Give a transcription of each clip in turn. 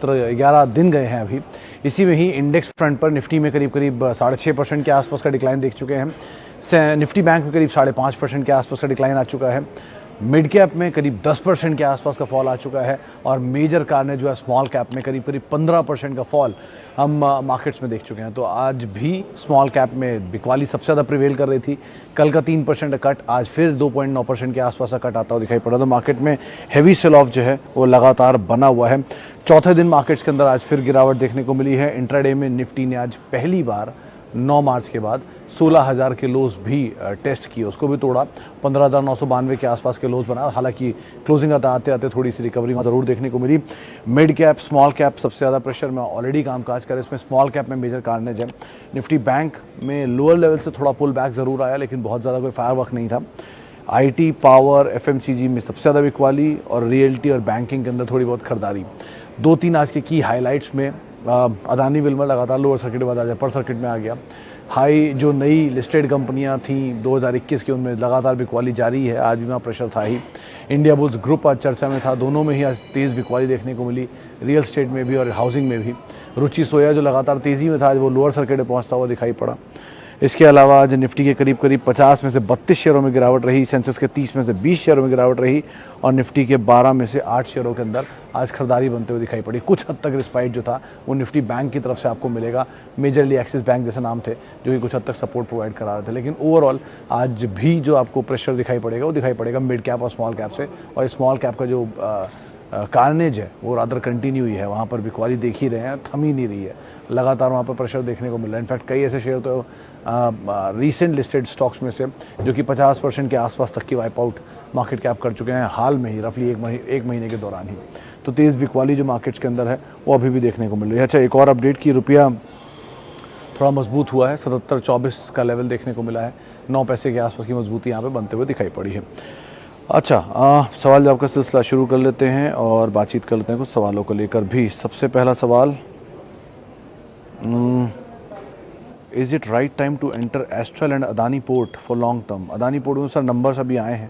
11 दिन गए हैं अभी। इसी में ही इंडेक्स फ्रंट पर निफ्टी में करीब 6.5% के आसपास का डिक्लाइन देख चुके हैं। निफ्टी बैंक में करीब 5.5% के आसपास का डिक्लाइन आ चुका है। मिड कैप में करीब 10% के आसपास का फॉल आ चुका है और मेजर कार ने जो है स्मॉल कैप में करीब 15% का फॉल हम मार्केट्स में देख चुके हैं। तो आज भी स्मॉल कैप में बिकवाली सबसे ज़्यादा प्रिवेल कर रही थी। कल का 3% का कट, आज फिर 2.9% के आसपास का कट आता हुआ दिखाई पड़ा। तो मार्केट में हैवी सेल ऑफ जो है वो लगातार बना हुआ है। चौथे दिन मार्केट्स के अंदर आज फिर गिरावट देखने को मिली है। इंट्राडे में निफ्टी ने आज पहली बार 9 मार्च के बाद 16,000 के लोज भी टेस्ट किए, उसको भी तोड़ा। 15,992 के आसपास के लोज बना। हालांकि क्लोजिंग आते आते थोड़ी सी रिकवरी ज़रूर देखने को मिली। मिड कैप स्मॉल कैप सबसे ज़्यादा प्रेशर में ऑलरेडी कामकाज करे। इसमें स्मॉल कैप में मेजर कार्नेज है। निफ्टी बैंक में लोअर लेवल से थोड़ा पुल बैक ज़रूर आया, लेकिन बहुत ज़्यादा कोई फायरवर्क नहीं था। IT, पावर, FMCG में सबसे ज़्यादा बिकवाली और रियल्टी और बैंकिंग के अंदर थोड़ी बहुत खरीदारी। 2-3 आज के की हाईलाइट्स में अदानी विल्मर लगातार लोअर सर्किट के बाद आज अपर सर्किट में आ गया। हाई जो नई लिस्टेड कंपनियां थी 2021 की, उनमें लगातार बिकवाली जारी है। आज भी वहाँ प्रेशर था ही। इंडिया बुल्स ग्रुप आज चर्चा में था। दोनों में ही आज तेज़ बिकवाली देखने को मिली, रियल स्टेट में भी और हाउसिंग में भी। रुचि सोया जो लगातार तेज़ी में था, आज वो लोअर सर्किट में पहुँचता हुआ दिखाई पड़ा। इसके अलावा आज निफ्टी के करीब 50 में से 32 शेयरों में गिरावट रही। सेंसेक्स के 30 में से 20 शेयरों में गिरावट रही और निफ्टी के 12 में से 8 शेयरों के अंदर आज खरीदारी बनते हुए दिखाई पड़ी। कुछ हद तक रिस्पाइट जो था वो निफ्टी बैंक की तरफ से आपको मिलेगा। मेजरली एक्सिस बैंक जैसे नाम थे जो कि कुछ हद तक सपोर्ट प्रोवाइड करा रहे थे। लेकिन ओवरऑल आज भी जो आपको प्रेशर दिखाई पड़ेगा वो दिखाई पड़ेगा मिड कैप और स्मॉल कैप से। और स्मॉल कैप का जो कार्नेज है वो रादर कंटिन्यू ही है। वहाँ पर बिकवाली देख ही रहे हैं, थम ही नहीं रही है। लगातार वहाँ पर प्रेशर देखने को मिल रहा है। इनफैक्ट कई ऐसे शेयर तो रीसेंट लिस्टेड स्टॉक्स में से जो कि 50% के आसपास तक की वाइप आउट मार्केट कैप कर चुके हैं हाल में ही, रफली एक महीने के दौरान ही। तो तेज़ बिकवाली जो मार्केट्स के अंदर है वो अभी भी देखने को मिल रही है। अच्छा, एक और अपडेट की रुपया थोड़ा मजबूत हुआ है। 77.24 का लेवल देखने को मिला है। 9 पैसे के आसपास की मजबूती यहाँ पे बनते हुए दिखाई पड़ी है। अच्छा, सवाल जवाब का सिलसिला शुरू कर लेते हैं और बातचीत कर लेते हैं कुछ सवालों को लेकर भी। सबसे पहला सवाल, is it right time to enter Astral and Adani port for long term? Adani port में सर नंबर्स अभी आए हैं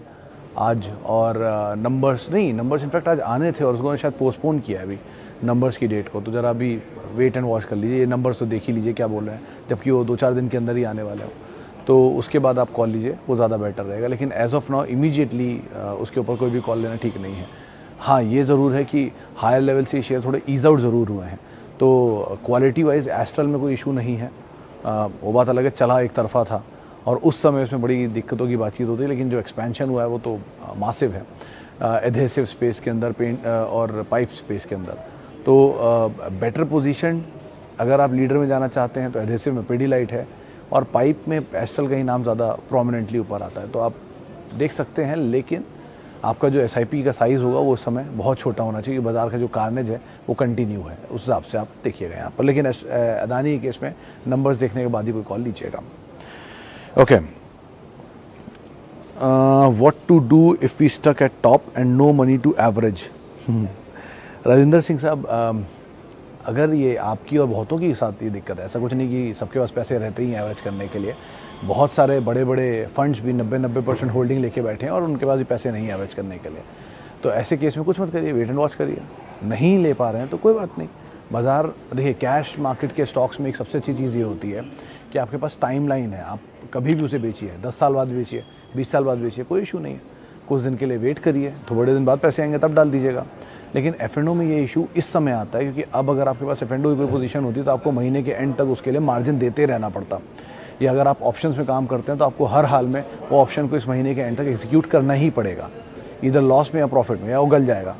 आज, और नंबर्स इनफैक्ट आज आने थे और उसको शायद पोस्टपोन किया है अभी नंबर्स की डेट को। तो ज़रा अभी वेट एंड वॉच कर लीजिए। ये नंबर्स तो देख ही लीजिए क्या बोल रहे हैं, जबकि वो 2-4 दिन के अंदर ही आने वाले हो। तो उसके बाद आप कॉल लीजिए, वो ज़्यादा बेटर रहेगा। लेकिन एज ऑफ नाउ इमीडिएटली उसके ऊपर कोई भी कॉल लेना ठीक नहीं है। हाँ, ये ज़रूर है कि हायर लेवल से शेयर थोड़े ईज आउट ज़रूर हुए हैं। तो क्वालिटी वाइज एस्ट्रल में कोई इशू नहीं है। वो बात अलग है, चला एक तरफा था और उस समय उसमें बड़ी दिक्कतों की बातचीत होती है। लेकिन जो एक्सपेंशन हुआ है वो तो मासिव है, एडहेसिव स्पेस के अंदर, पेंट और पाइप स्पेस के अंदर। तो बेटर पोजीशन अगर आप लीडर में जाना चाहते हैं तो एडहेसिव में पिडिलाइट है और पाइप में एस्ट्रल का ही नाम ज़्यादा प्रोमिनेंटली ऊपर आता है। तो आप देख सकते हैं, लेकिन आपका जो SIP का साइज़ होगा वो उस समय बहुत छोटा होना चाहिए। बाज़ार का जो कार्नेज है वो कंटिन्यू है, उस हिसाब से आप देखिएगा यहाँ पर। लेकिन अदानी के केस में नंबर्स देखने के बाद ही कोई कॉल लीजिएगा। Okay, what to do if we stuck at top and no money to average? Rajendra Singh साहब, अगर ये आपकी और बहुतों के साथ ये दिक्कत है, ऐसा कुछ नहीं कि सबके पास पैसे रहते ही एवरेज करने के लिए। बहुत सारे बड़े बड़े फंड्स भी 90% होल्डिंग लेके बैठे हैं और उनके पास भी पैसे नहीं एवरेज करने के लिए। तो ऐसे केस में कुछ मत करिए, वेट एंड वॉच करिए। नहीं ले पा रहे हैं तो कोई बात नहीं। बाज़ार देखिए, कैश मार्केट के स्टॉक्स में एक सबसे अच्छी चीज़ ये होती है कि आपके पास टाइमलाइन है। आप कभी भी उसे बेचिए, 10 साल बाद बेचिए, 20 साल बाद बेचिए, कोई इशू नहीं है। कुछ दिन के लिए वेट करिए, थोड़े दिन बाद पैसे आएंगे तब डाल दीजिएगा। लेकिन F&O में ये इशू इस समय आता है क्योंकि अब अगर आपके पास F&O की कोई पोजीशन होती तो आपको महीने के एंड तक उसके लिए मार्जिन देते रहना पड़ता। या अगर आप ऑप्शंस में काम करते हैं तो आपको हर हाल में वो ऑप्शन को इस महीने के एंड तक एग्जीक्यूट करना ही पड़ेगा, इधर लॉस में या प्रॉफिट में, या वो गल जाएगा।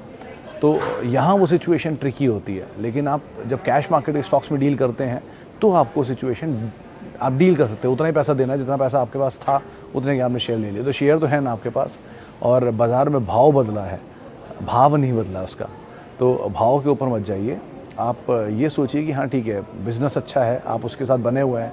तो यहाँ वो सिचुएशन ट्रिकी होती है। लेकिन आप जब कैश मार्केट के स्टॉक्स में डील करते हैं तो आपको सिचुएशन आप डील कर सकते हो। उतना ही पैसा देना है जितना पैसा आपके पास था, उतने के आपने शेयर ले लिए। तो शेयर तो है ना आपके पास, और बाज़ार में भाव बदला है, भाव नहीं बदला उसका। तो भाव के ऊपर मत जाइए। आप ये सोचिए कि हाँ ठीक है, बिज़नेस अच्छा है, आप उसके साथ बने हुए हैं,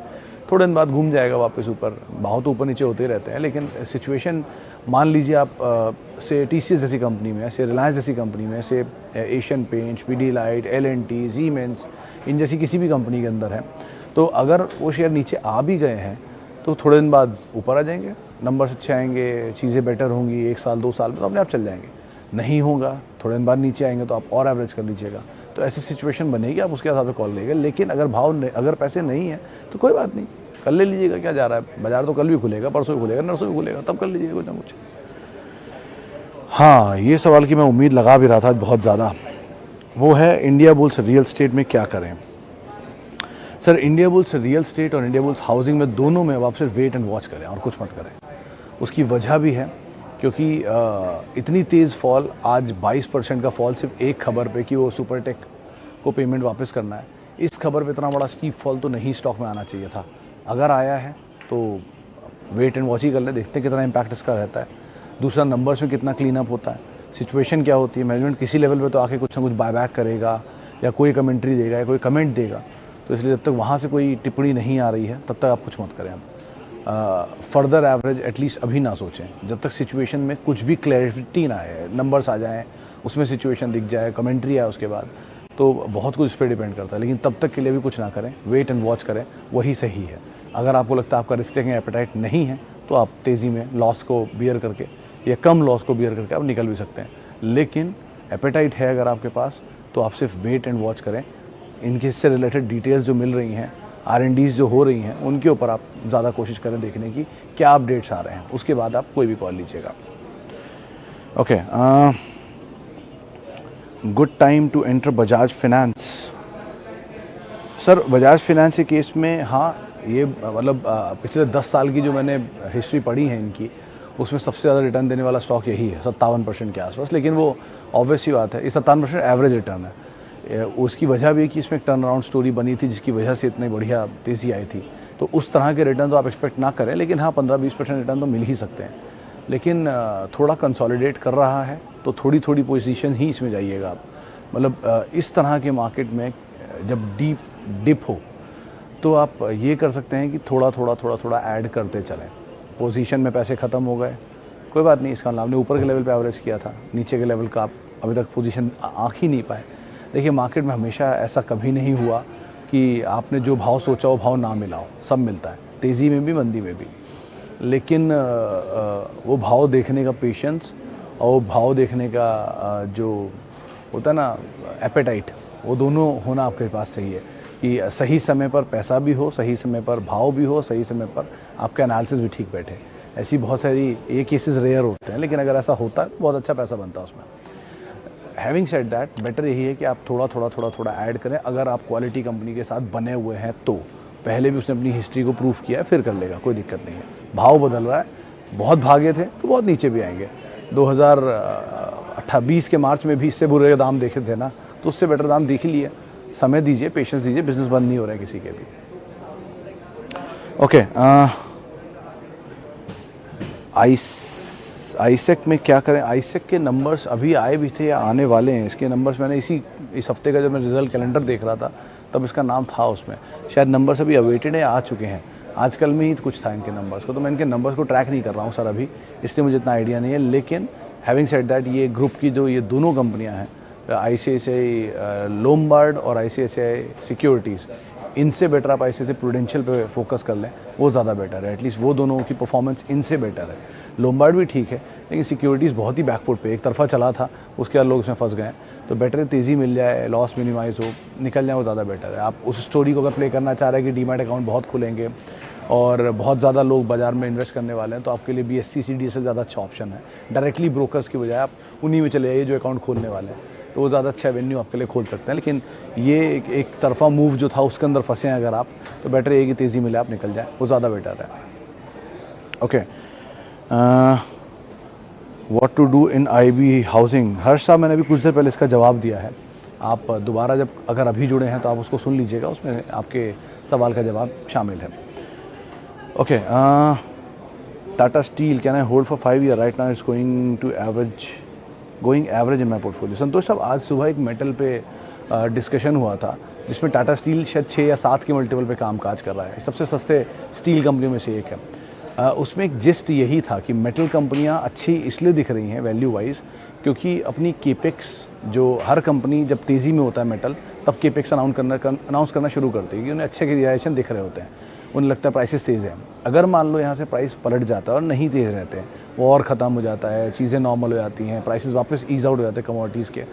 थोड़े दिन बाद घूम जाएगा वापस ऊपर। भाव तो ऊपर नीचे होते ही रहते हैं। लेकिन सिचुएशन, मान लीजिए आप से TCS जैसी कंपनी में, से रिलायंस जैसी कंपनी में, से Asian Paints, Pidilite, L&T, Siemens, इन जैसी किसी भी कंपनी के अंदर है, तो अगर वो शेयर नीचे आ भी गए हैं तो थोड़े दिन बाद ऊपर आ जाएंगे, नंबर्स अच्छे आएंगे, चीज़ें बेटर होंगी, 1 साल 2 साल में तो अपने आप चल जाएंगे। नहीं होगा, थोड़े दिन बाद नीचे आएंगे तो आप और एवरेज कर लीजिएगा। तो ऐसी सिचुएशन बनेगी, आप उसके हिसाब से कॉल लीजिएगा। लेकिन अगर पैसे नहीं है तो कोई बात नहीं, कल ले लीजिएगा, क्या जा रहा है, बाजार तो कल भी खुलेगा, परसों भी खुलेगा, नरसों भी खुलेगा, तब कर लीजिएगा कुछ ना कुछ। हाँ, ये सवाल की मैं उम्मीद लगा भी रहा था बहुत ज़्यादा, वो है इंडिया बुल्स रियल स्टेट में क्या करें। Sir, India bulls real estate और इंडिया बुल्स हाउसिंग में दोनों में आप सिर्फ वेट एंड वॉच करें और कुछ मत करें। उसकी वजह भी है क्योंकि इतनी तेज़ फॉल, आज 22% का फॉल सिर्फ एक खबर पे कि वो सुपरटेक को पेमेंट वापस करना है, इस खबर पे इतना बड़ा स्टीप फॉल तो नहीं स्टॉक में आना चाहिए था। अगर आया है तो वेट एंड वॉच ही कर ले, देखते हैं कितना इम्पैक्ट इसका रहता है। दूसरा, नंबर्स में कितना क्लीन अप होता है, सिचुएशन क्या होती है, मैनेजमेंट किसी लेवल पे तो आके कुछ ना कुछ बायबैक करेगा या कोई कमेंट्री देगा या कोई कमेंट देगा। तो इसलिए जब तक वहाँ से कोई टिप्पणी नहीं आ रही है तब तक आप कुछ मत करें। आप फर्दर एवरेज एटलीस्ट अभी ना सोचें, जब तक सिचुएशन में कुछ भी क्लैरिटी ना आए, नंबर्स आ जाएँ, उसमें सिचुएशन दिख जाए, कमेंट्री आए उसके बाद, तो बहुत कुछ इस पर डिपेंड करता है। लेकिन तब तक के लिए भी कुछ ना करें, वेट एंड वॉच करें, वही सही है। अगर आपको लगता है आपका रिस्क टेकिंग एपेटाइट नहीं है तो आप तेज़ी में लॉस को बियर करके या कम लॉस को बियर करके आप निकल भी सकते हैं। लेकिन एपेटाइट है अगर आपके पास तो आप सिर्फ वेट एंड वॉच करें। इनके से रिलेटेड डिटेल्स जो मिल रही हैं, R&Ds जो हो रही हैं, उनके ऊपर आप ज़्यादा कोशिश करें देखने की क्या अपडेट्स आ रहे हैं, उसके बाद आप कोई भी कॉल लीजिएगा। Okay, good time to enter Bajaj finance. Sir, Bajaj finance के केस में हाँ, ये मतलब पिछले 10 साल की जो मैंने हिस्ट्री पढ़ी है इनकी, उसमें सबसे ज़्यादा रिटर्न देने वाला स्टॉक यही है, 57% के आसपास। लेकिन वो ऑब्वियस ही बात है, ये 57% एवरेज रिटर्न है। उसकी वजह भी है कि इसमें एक टर्न अराउंड स्टोरी बनी थी जिसकी वजह से इतनी बढ़िया तेज़ी आई थी। तो उस तरह के रिटर्न तो आप एक्सपेक्ट ना करें, लेकिन हाँ 15-20% रिटर्न तो मिल ही सकते हैं। लेकिन थोड़ा कंसोलिडेट कर रहा है तो थोड़ी थोड़ी पोजीशन ही इसमें जाइएगा आप। मतलब इस तरह के मार्केट में जब डीप डिप हो तो आप ये कर सकते हैं कि थोड़ा थोड़ा ऐड करते चलें। पोजीशन में पैसे ख़त्म हो गए, कोई बात नहीं, इसका आपने ऊपर के लेवल पे एवरेज किया था, नीचे के लेवल का आप अभी तक पोजीशन आँख ही नहीं पाए। देखिए, मार्केट में हमेशा ऐसा कभी नहीं हुआ कि आपने जो भाव सोचा वो भाव ना मिला हो, सब मिलता है, तेज़ी में भी मंदी में भी। लेकिन वो भाव देखने का पेशेंस और वो भाव देखने का जो होता है ना एपेटाइट, वो दोनों होना आपके पास चाहिए कि सही समय पर पैसा भी हो, सही समय पर भाव भी हो, सही समय पर आपका एनालिसिस भी ठीक बैठे। ऐसी बहुत सारी ये केसेस रेयर होते हैं, लेकिन अगर ऐसा होता है तो बहुत अच्छा पैसा बनता है उसमें। हैविंग सेड दैट, बेटर यही है कि आप थोड़ा ऐड करें। अगर आप क्वालिटी कंपनी के साथ बने हुए हैं तो पहले भी उसने अपनी हिस्ट्री को प्रूफ किया है, फिर कर लेगा, कोई दिक्कत नहीं है। भाव बदल रहा है, बहुत भागे थे तो बहुत नीचे भी आएंगे। 2020 के मार्च में भी इससे बुरे दाम देखे थे ना, तो उससे बेटर दाम देख लिए। समय दीजिए, पेशेंस दीजिए, बिजनेस बंद नहीं हो रहा है किसी के भी। ओके, आईसेक में क्या करें। आईसेक के नंबर्स अभी आए भी थे या आने वाले हैं। इसके नंबर्स मैंने इस हफ्ते का जब मैं रिजल्ट कैलेंडर देख रहा था तब इसका नाम था उसमें। शायद नंबर्स अभी अवेटेड है, आ चुके हैं, आजकल में ही कुछ था इनके नंबर्स को, तो मैं इनके नंबर्स को ट्रैक नहीं कर रहा हूँ सर अभी, इसलिए मुझे इतना आइडिया नहीं है। लेकिन हैविंग सेड दैट, ये ग्रुप की जो ये दोनों कंपनियाँ हैं, ICICI लोम्बार्ड और ICICI सिक्योरिटीज़, इनसे बेटर आप ICICI प्रूडेंशियल पे फोकस कर लें, वो ज़्यादा बेटर है। एटलीस्ट वो दोनों की परफॉर्मेंस इनसे बेटर है। लोम्बार्ड भी ठीक है, लेकिन सिक्योरिटीज़ बहुत ही बैकफुट पे एक तरफा चला था, उसके बाद लोग इसमें फंस गए। तो बेटर है तेज़ी मिल जाए, लॉस मिनिमाइज़ हो, निकल जाए, वो ज़्यादा बेटर है। आप उस स्टोरी को अगर प्ले करना चाह रहे हैं कि डीमैट अकाउंट बहुत खुलेंगे और बहुत ज़्यादा लोग बाज़ार में इन्वेस्ट करने वाले हैं, तो आपके लिए BSE CDS से ज़्यादा अच्छा ऑप्शन है। डायरेक्टली ब्रोकर्स की बजाय आप उन्हीं में चले जाइए जो अकाउंट खोलने वाले हैं, तो वो ज़्यादा अच्छा एवेन्यू आपके लिए खोल सकते हैं। लेकिन ये एक तरफा मूव जो था उसके अंदर फंसे हैं अगर आप, तो बेटर है कि तेज़ी मिले, आप निकल जाए, वो ज़्यादा बेटर है। Okay, what to do in IB housing. Harsh साहब, मैंने अभी कुछ देर पहले इसका जवाब दिया है। आप दोबारा जब अगर अभी जुड़े हैं तो आप उसको सुन लीजिएगा, उसमें आपके सवाल का जवाब शामिल है। Okay, Tata steel, can I hold for 5 years? Right now it's going average in my portfolio. Santosh साहब, आज सुबह एक मेटल पे डिस्कशन हुआ था जिसमें टाटा स्टील शायद 6 या 7 के मल्टीपल पे काम काज कर रहा है, सबसे सस्ते स्टील कंपनी में से एक है। उसमें एक जिस्ट यही था कि मेटल कंपनियां अच्छी इसलिए दिख रही हैं वैल्यू वाइज क्योंकि अपनी केपेक्स, जो हर कंपनी जब तेज़ी में होता है मेटल तब केपेक्स अनाउंस करना शुरू करती है कि उन्हें अच्छे रिलाइजेशन दिख रहे होते हैं, उन्हें लगता है प्राइसेस तेज़ हैं। अगर मान लो यहाँ से प्राइस पलट जाता है और नहीं तेज़ रहते हैं, वो और ख़त्म हो जाता है, चीज़ें नॉर्मल हो जाती हैं, प्राइसेस वापस ईज आउट हो जाते हैं कमोडिटीज़ के,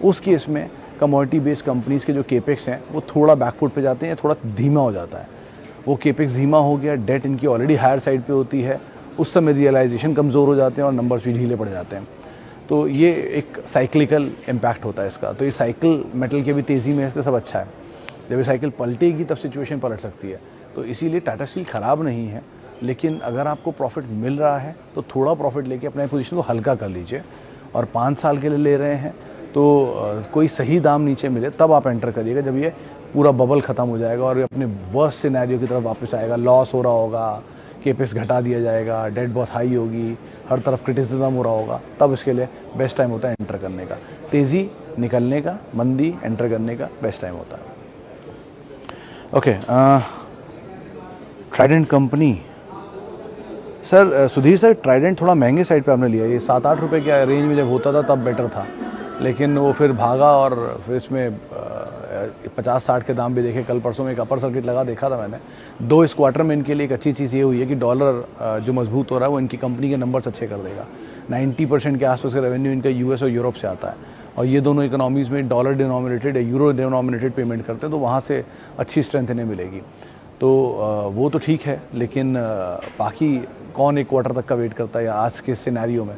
उस केस में कमोडिटी बेस्ड कंपनीज़ के जो केपेक्स हैं वो थोड़ा बैकफुट पे जाते हैं, थोड़ा धीमा हो जाता है। वो केपेक्स धीमा हो गया, डेट इनकी ऑलरेडी हायर साइड पे होती है, उस समय रियलाइजेशन कमज़ोर हो जाते हैं और नंबर्स भी ढीले पड़ जाते हैं। तो ये एक साइक्लिकल इम्पैक्ट होता है इसका। तो ये साइकिल मेटल के भी तेज़ी में इसका सब अच्छा है। जब ये साइकिल पलटेगी तब सिचुएशन पलट सकती है। तो इसीलिए टाटा स्टील ख़राब नहीं है, लेकिन अगर आपको प्रॉफिट मिल रहा है तो थोड़ा प्रॉफिट लेके अपने पोजीशन को हल्का कर लीजिए। और 5 साल के लिए ले रहे हैं तो कोई सही दाम नीचे मिले तब आप एंटर करिएगा, जब ये पूरा बबल ख़त्म हो जाएगा और ये अपने वर्स्ट सिनेरियो की तरफ वापस आएगा, लॉस हो रहा होगा, केपेक्स घटा दिया जाएगा, डेट बहुत हाई होगी, हर तरफ क्रिटिसिज्म हो रहा होगा, तब इसके लिए बेस्ट टाइम होता है एंटर करने का। तेज़ी निकलने का, मंदी एंटर करने का बेस्ट टाइम होता है। Okay, Trident company. Sir Sudhir sir, Trident थोड़ा महंगे साइड पे आपने लिया। ये 7-8 रुपये के रेंज में जब होता था तब बेटर था, लेकिन वो फिर भागा और फिर इसमें 50-60 के दाम भी देखे। कल परसों में एक अपर सर्किट लगा देखा था मैंने। 2 इस क्वार्टर में इनके लिए एक अच्छी चीज़ ये हुई है कि डॉलर जो मजबूत हो रहा है वो इनकी कंपनी के नंबर्स अच्छे कर देगा। 90% के आसपास का रेवेन्यू इनका यूएस और यूरोप से आता है, और ये दोनों इकोनॉमीज़ में डॉलर डिनोमिनेटेड या यूरो डिनोमिनेटेड पेमेंट करते हैं, तो वहाँ से अच्छी स्ट्रेंथ इन्हें मिलेगी। तो वो तो ठीक है, लेकिन बाकी कौन एक क्वार्टर तक का वेट करता है या आज के सिनेरियो में।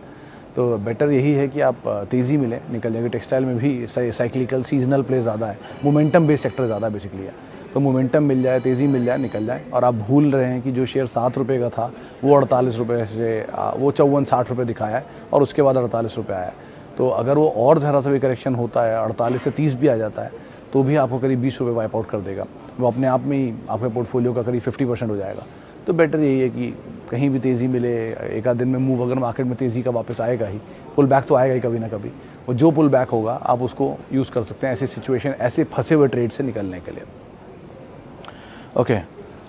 तो बेटर यही है कि आप तेज़ी मिले निकल जाएंगे। टेक्सटाइल में भी साइक्लिकल सीजनल प्ले ज़्यादा है, मोमेंटम बेस्ड सेक्टर ज़्यादा बेसिकली है। तो मोमेंटम मिल जाए, तेज़ी मिल जाए, निकल जाए। और आप भूल रहे हैं कि जो शेयर 7 रुपये का था वो 48 रुपये से वो 54-60 रुपये दिखाया है और उसके बाद 48 रुपये आया है। तो अगर वो और ज़रा सा भी करेक्शन होता है, 48 से 30 भी आ जाता है, तो भी आपको करीब 20 रुपये वाइप आउट कर देगा। वो अपने आप में ही आपके पोर्टफोलियो का करीब 50% हो जाएगा। तो बेटर यही है कि कहीं भी तेज़ी मिले, एक आध दिन में मूव अगर मार्केट में तेज़ी का वापस आएगा ही, पुल बैक तो आएगा ही कभी ना कभी। वो जो पुल बैक होगा आप उसको यूज़ कर सकते हैं ऐसी सिचुएशन, ऐसे फंसे हुए ट्रेड से निकलने के लिए। ओके,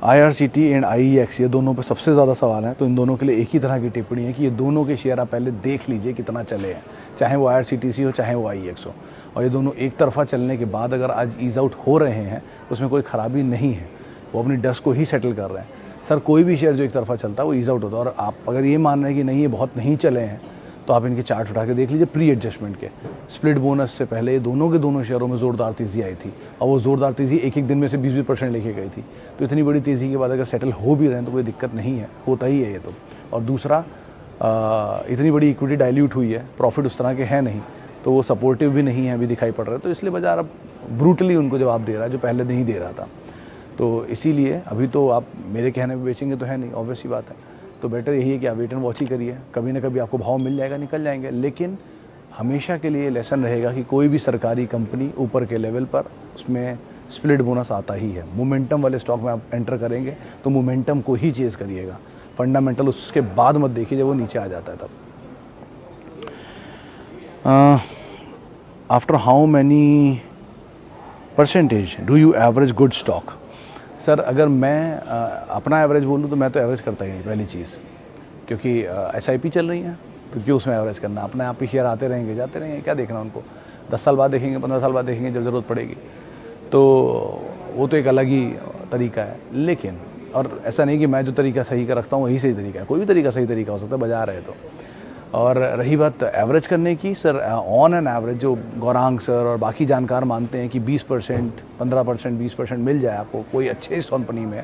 IRCT एंड IEX ये दोनों पे सबसे ज़्यादा सवाल है। तो इन दोनों के लिए एक ही तरह की टिप्पणी है कि ये दोनों के शेयर आप पहले देख लीजिए कितना चले हैं, चाहे वो IRCTC हो चाहे वो IEX हो। और ये दोनों एक तरफा चलने के बाद अगर आज ईज आउट हो रहे हैं उसमें कोई ख़राबी नहीं है, वो अपनी डस्ट को ही सेटल कर रहे हैं। सर कोई भी शेयर जो एक तरफा चलता है वो ईज आउट होता है। और आप अगर ये मान रहे हैं कि नहीं ये बहुत नहीं चले हैं, तो आप इनके चार्ट उठा के देख लीजिए प्री एडजस्टमेंट के। स्प्लिट बोनस से पहले ये दोनों के दोनों शेयरों में ज़ोरदार तेज़ी आई थी, और वो ज़ोरदार तेज़ी एक दिन में से 20% लेके गई थी। तो इतनी बड़ी तेज़ी के बाद अगर सेटल हो भी रहे हैं तो कोई दिक्कत नहीं है, होता ही है ये तो। और दूसरा, इतनी बड़ी इक्विटी डाइल्यूट हुई है, प्रॉफिट उस तरह के हैं नहीं, तो वो सपोर्टिव भी नहीं है अभी दिखाई पड़ रहा है। तो इसलिए बाजार अब ब्रूटली उनको जवाब दे रहा है जो पहले नहीं दे रहा था। तो इसीलिए अभी तो आप मेरे कहने पे बेचेंगे तो है नहीं, ऑब्वियस ही बात है। तो बेटर यही है कि आप वेट एंड वॉच ही करिए, कभी ना कभी आपको भाव मिल जाएगा, निकल जाएंगे। लेकिन हमेशा के लिए लेसन रहेगा कि कोई भी सरकारी कंपनी ऊपर के लेवल पर उसमें स्प्लिट बोनस आता ही है। मोमेंटम वाले स्टॉक में आप एंटर करेंगे तो मोमेंटम को ही चेज़ करिएगा, फंडामेंटल उसके बाद मत देखिए जब वो नीचे आ जाता है तब। After how many percentage do you average good stock? Sir अगर मैं अपना एवरेज बोलूँ तो मैं तो एवरेज करता ही नहीं पहली चीज़, क्योंकि SIP चल रही है तो क्यों उसमें एवरेज करना। अपने आप ही शेयर आते रहेंगे जाते रहेंगे, क्या देखना उनको। 10 साल बाद देखेंगे, 15 साल बाद देखेंगे जब ज़रूरत पड़ेगी। तो वो तो एक अलग ही तरीका है। लेकिन और ऐसा नहीं कि मैं जो तरीका सही का रखता हूँ वही सही तरीका है, कोई भी तरीका सही तरीका हो सकता है बाजार है तो। और रही बात एवरेज करने की, सर ऑन एन एवरेज जो गौरांग सर और बाकी जानकार मानते हैं कि 20%, 15%, 20% मिल जाए आपको कोई अच्छे इस कंपनी में,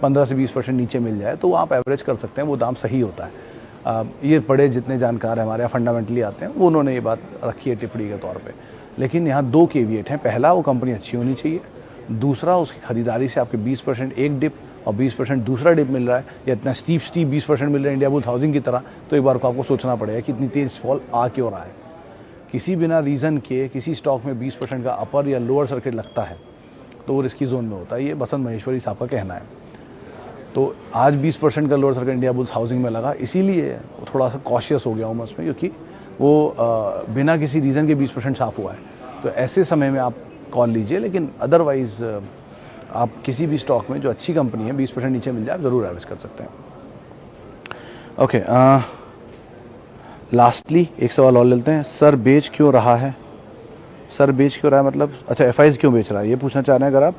15 से 20% नीचे मिल जाए तो वो आप एवरेज कर सकते हैं, वो दाम सही होता है। ये बड़े जितने जानकार हमारे यहाँ फंडामेंटली आते हैं वो उन्होंने ये बात रखी है टिप्पणी के तौर पे। लेकिन यहाँ 2 केविएट हैं। पहला, वो कंपनी अच्छी होनी चाहिए। दूसरा, उसकी खरीदारी से आपके 20% एक डिप और 20% दूसरा डिप मिल रहा है, या इतना स्टीप 20% मिल रहा है इंडियाबुल्स हाउसिंग की तरह, तो एक बार को आपको सोचना पड़ेगा कि इतनी तेज़ फॉल आ क्यों रहा है। किसी बिना रीज़न के किसी स्टॉक में 20% का अपर या लोअर सर्किट लगता है तो वो रिस्की जोन में होता है। ये बसंत महेश्वरी साहब का कहना है। तो आज 20% का लोअर सर्किट इंडियाबुल्स हाउसिंग में लगा, इसीलिए थोड़ा सा कॉशियस हो गया हूँ मैं उसमें, क्योंकि वो बिना किसी रीज़न के 20% साफ हुआ है। तो ऐसे समय में आप कॉल लीजिए, लेकिन अदरवाइज़ आप किसी भी स्टॉक में जो अच्छी कंपनी है 20% नीचे मिल जाए आप ज़रूर एवरेज कर सकते हैं। ओके, लास्टली एक सवाल और लेते हैं। सर बेच क्यों रहा है? सर बेच क्यों रहा है मतलब, अच्छा FIs क्यों बेच रहा है ये पूछना चाह रहे हैं अगर आप,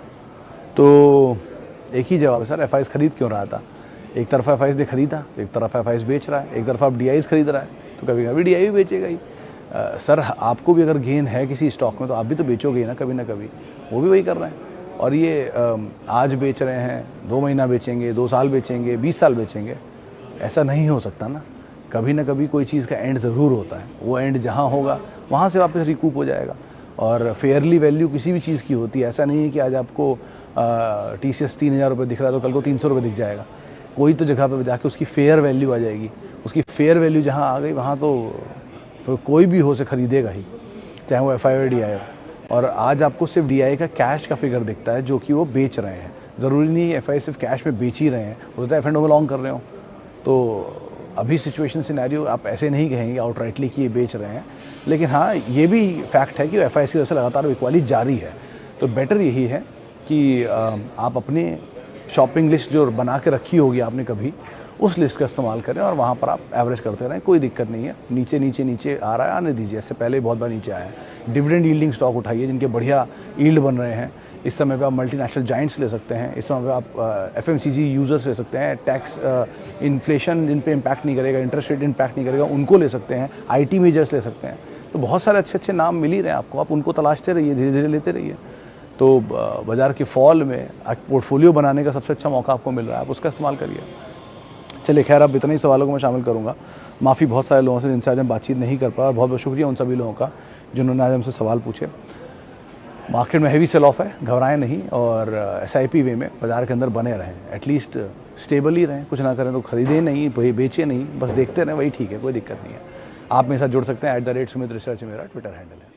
तो एक ही जवाब है सर, FIs खरीद क्यों रहा था। एक तरफा FIs ने खरीदा, एक तरफ FIs बेच रहा है, एक तरफ आप DIs खरीद रहा है तो कभी कभी DI भी बेचेगा ही। सर आपको भी अगर गेन है किसी स्टॉक में तो आप भी तो बेचोगे ना कभी, वो भी वही कर रहे हैं। और ये आज बेच रहे हैं, 2 महीना बेचेंगे, 2 साल बेचेंगे, 20 साल बेचेंगे, ऐसा नहीं हो सकता ना। कभी ना कभी कोई चीज़ का एंड ज़रूर होता है, वो एंड जहाँ होगा वहाँ से वापस रिकूप हो जाएगा। और फेयरली वैल्यू किसी भी चीज़ की होती है, ऐसा नहीं है कि आज आपको TCS 3000 रुपये दिख रहा है तो कल को 300 रुपये दिख जाएगा। कोई तो जगह पर जाके उसकी फेयर वैल्यू आ जाएगी, उसकी फेयर वैल्यू जहाँ आ गई वहाँ तो कोई भी हो से ख़रीदेगा ही, चाहे वो FI हो DI हो। और आज आपको सिर्फ DI का कैश का फिगर दिखता है जो कि वो बेच रहे हैं, ज़रूरी नहीं है FI सिर्फ कैश में बेच ही रहे हैं, हो सकता है F&O में लॉन्ग कर रहे हो। तो अभी सिचुएशन सिनेरियो आप ऐसे नहीं कहेंगे आउटराइटली कि ये बेच रहे हैं, लेकिन हाँ ये भी फैक्ट है कि FI की वजह से लगातार बिकवाली जारी है। तो बेटर यही है कि आप अपनी शॉपिंग लिस्ट जो बना के रखी होगी आपने कभी, उस लिस्ट का इस्तेमाल करें और वहाँ पर आप एवरेज करते रहें, कोई दिक्कत नहीं है। नीचे आ रहा है आने दीजिए, इससे पहले बहुत बार नीचे आया है। डिविडेंड यील्डिंग स्टॉक उठाइए जिनके बढ़िया यील्ड बन रहे हैं। इस समय पे आप मल्टीनेशनल जाइंट्स ले सकते हैं, इस समय पे आप FMCG यूजर्स ले सकते हैं, टैक्स इन्फ्लेशन जिन पे इम्पैक्ट नहीं करेगा, इंटरेस्ट रेट इम्पैक्ट नहीं करेगा, उनको ले सकते हैं, IT मेजर्स ले सकते हैं। तो बहुत सारे अच्छे नाम मिल ही रहे हैं आपको, आप उनको तलाशते रहिए, धीरे धीरे लेते रहिए। तो बाज़ार के फॉल में पोर्टफोलियो बनाने का सबसे अच्छा मौका आपको मिल रहा है, आप उसका इस्तेमाल करिए। चलिए खैर, अब इतने ही सवालों को मैं शामिल करूंगा। माफ़ी बहुत सारे लोगों से जिनसे आज हम बातचीत नहीं कर पाए, और बहुत बहुत शुक्रिया उन सभी लोगों का जिन्होंने आज हमसे सवाल पूछे। मार्केट में हैवी सेल ऑफ है, घबराएं नहीं, और SIP वे में बाज़ार के अंदर बने रहें, एटलीस्ट स्टेबल ही रहें। कुछ ना करें तो खरीदें नहीं, बेचें नहीं, बस देखते रहें, वही ठीक है, कोई दिक्कत नहीं है। आप मेरे साथ जुड़ सकते हैं @Sumit Research मेरा ट्विटर हैंडल है।